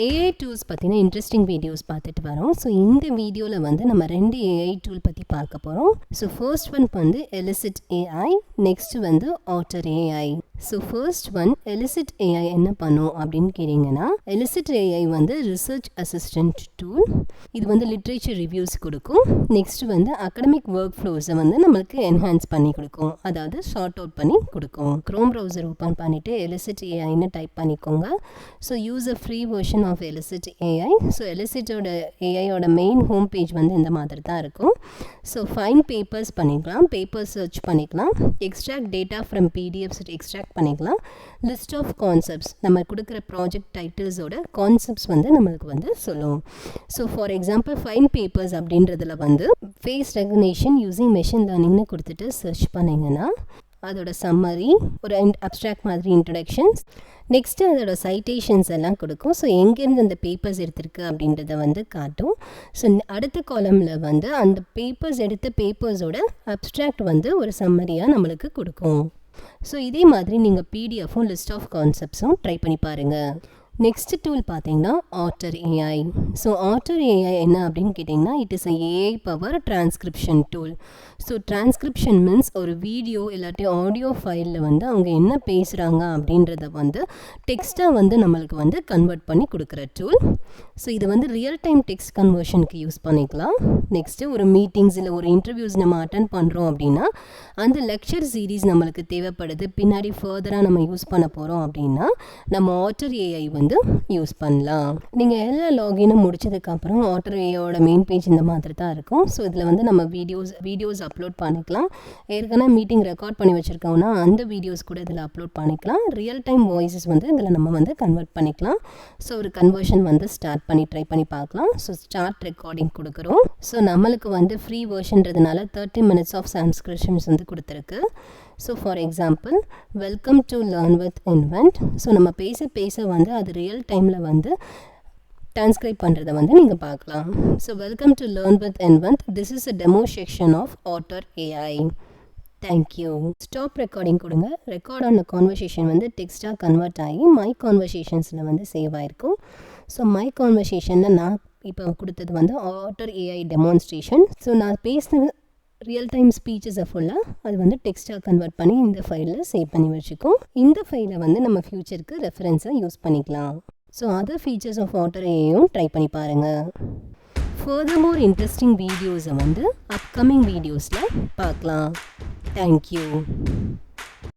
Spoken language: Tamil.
ஏஐ டூல்ஸ் பற்றின இன்ட்ரெஸ்டிங் வீடியோஸ் பார்த்துட்டு வரோம். ஸோ இந்த வீடியோவில் வந்து நம்ம 2 ஏஐ டூல் பற்றி பார்க்க போகிறோம். ஸோ ஃபர்ஸ்ட் ஒன் வந்து எலிசிட் ஏஐ, நெக்ஸ்ட் வந்து order AI. So first one elicit AI என்ன பண்ணும் அப்படின்னு கேட்டிங்கன்னா, எலிசிட் ஏஐ வந்து ரிசர்ச் அசிஸ்டன்ட் டூல். இது வந்து லிட்ரேச்சர் ரிவ்யூஸ் கொடுக்கும். நெக்ஸ்ட் வந்து அகடமிக் ஒர்க் ஃப்ளோஸை வந்து நம்மளுக்கு என்ஹான்ஸ் பண்ணி கொடுக்கும், அதாவது ஷார்ட் அவுட் பண்ணி கொடுக்கும். க்ரோம் ப்ரௌசர் ஓப்பன் பண்ணிவிட்டு எலிசிட் ஏஐன்னு டைப் பண்ணிக்கோங்க. So use a free version of Elicit AI. So எலிசிட்டோட ஏஐயோட மெயின் ஹோம் பேஜ் வந்து இந்த மாதிரி தான் இருக்கும். ஸோ ஃபைன் பேப்பர்ஸ் பண்ணிக்கலாம், பேப்பர் சர்ச் பண்ணிக்கலாம், extract data from PDFs extract பண்ணிக்கலாம், லிஸ்ட் ஆஃப் கான்செப்ட்ஸ் நம்ம கொடுக்குற ப்ராஜெக்ட் டைட்டில்ஸோட கான்செப்ட்ஸ் வந்து நம்மளுக்கு வந்து சொல்லும். So for example find papers அப்படின்றதுல வந்து ஃபேஸ் ரெகக்னேஷன் யூஸிங் மெஷின் லேர்னிங்னு கொடுத்துட்டு சர்ச் பண்ணிங்கன்னா அதோட சம்மரி, ஒரு அப்ட்ராக்ட் மாதிரி இன்ட்ரடக்ஷன்ஸ், நெக்ஸ்ட்டு அதோட சைட்டேஷன்ஸ் எல்லாம் கொடுக்கும். ஸோ எங்கேருந்து அந்த பேப்பர்ஸ் எடுத்திருக்கு அப்படின்றத வந்து காட்டும். ஸோ அடுத்த காலமில் வந்து அந்த பேப்பர்ஸ் எடுத்த பேப்பர்ஸோட அப்ட்ராக்ட் வந்து ஒரு சம்மரியாக நம்மளுக்கு கொடுக்கும். ஸோ இதே மாதிரி நீங்கள் பிடிஎஃப்பும் லிஸ்ட் ஆஃப் கான்செப்ட்ஸும் ட்ரை பண்ணி பாருங்கள். நெக்ஸ்ட் டூல் பார்த்தீங்கன்னா order AI. So order AI என்ன அப்படின்னு கேட்டிங்கன்னா, it is a AI power transcription tool. So transcription means ஒரு வீடியோ இல்லாட்டி ஆடியோ ஃபைலில் வந்து அவங்க என்ன பேசுகிறாங்க அப்படின்றத வந்து டெக்ஸ்ட்டாக வந்து நம்மளுக்கு வந்து கன்வெர்ட் பண்ணி கொடுக்குற டூல். ஸோ இது வந்து ரியல் டைம் டெக்ஸ்ட் கன்வர்ஷனுக்கு யூஸ் பண்ணிக்கலாம். நெக்ஸ்ட்டு ஒரு மீட்டிங்ஸ் இல்லை ஒரு இன்டர்வியூஸ் நம்ம அட்டன் பண்ணுறோம் அப்படின்னா அந்த லெக்சர் சீரீஸ் நம்மளுக்கு தேவைப்படுது, பின்னாடி ஃபர்தராக நம்ம யூஸ் பண்ண போகிறோம் அப்படின்னா நம்ம ஆட்டர் ஏஐ வந்து யூஸ் பண்ணலாம். நீங்கள் எல்லா லாகினும் முடிச்சதுக்கப்புறம் ஆட்டர் ஏஐயோட மெயின் பேஜ் இந்த மாதிரி தான் இருக்கும். ஸோ இதில் வந்து நம்ம வீடியோஸ் அப்லோட் பண்ணிக்கலாம். ஏற்கனவே மீட்டிங் ரெக்கார்ட் பண்ணி வச்சுருக்கோம்னா அந்த வீடியோஸ் கூட இதில் அப்லோட் பண்ணிக்கலாம். ரியல் டைம் வாய்ஸஸ் வந்து இதில் நம்ம வந்து கன்வெர்ட் பண்ணிக்கலாம். ஸோ ஒரு கன்வர்ஷன் வந்து ஸ்டார்ட் பண்ணி ட்ரை பண்ணி பார்க்கலாம். ஸோ ஸ்டார்ட் ரெக்கார்டிங் கொடுக்குறோம். ஸோ நம்மளுக்கு வந்து ஃப்ரீ வெர்ஷன்றதுனால 30 minutes ஆஃப் டிரான்ஸ்கிரிப்ஷன்ஸ் வந்து கொடுத்துருக்கு. So for example welcome to learn with invent. So நம்ம பேச வந்து அது ரியல் டைமில் வந்து டிரான்ஸ்கிரைப் பண்ணுறதை வந்து நீங்கள் பார்க்கலாம். So welcome to learn with Invent, this is a demo section of Otter AI. Thank you. Stop recording கொடுங்க. ரெக்கார்ட் ஆன கான்வர்சேஷன் வந்து டெக்ஸ்ட்டாக கன்வெர்ட் ஆகி மை கான்வர்சேஷன்ஸில் வந்து சேவ் ஆகிருக்கும். ஸோ மை கான்வர்சேஷனில் நான் இப்போ கொடுத்தது வந்து ஆட்டர் ஏஐ டெமான்ஸ்ட்ரேஷன். ஸோ நான் பேசின ரியல் டைம் ஸ்பீச்சஸை ஃபுல்லாக அது வந்து டெக்ஸ்ட்டாக கன்வெர்ட் பண்ணி இந்த ஃபைலில் சேவ் பண்ணி வச்சுக்கோம். இந்த ஃபைலை வந்து நம்ம ஃப்யூச்சருக்கு ரெஃபரன்ஸாக யூஸ் பண்ணிக்கலாம். So other features of Otter ஏஐயும் ட்ரை பண்ணி பாருங்கள். ஃபர்தர்மோர் இன்ட்ரெஸ்டிங் வீடியோஸை வந்து அப்கமிங் வீடியோஸில் பார்க்கலாம். தேங்க்யூ.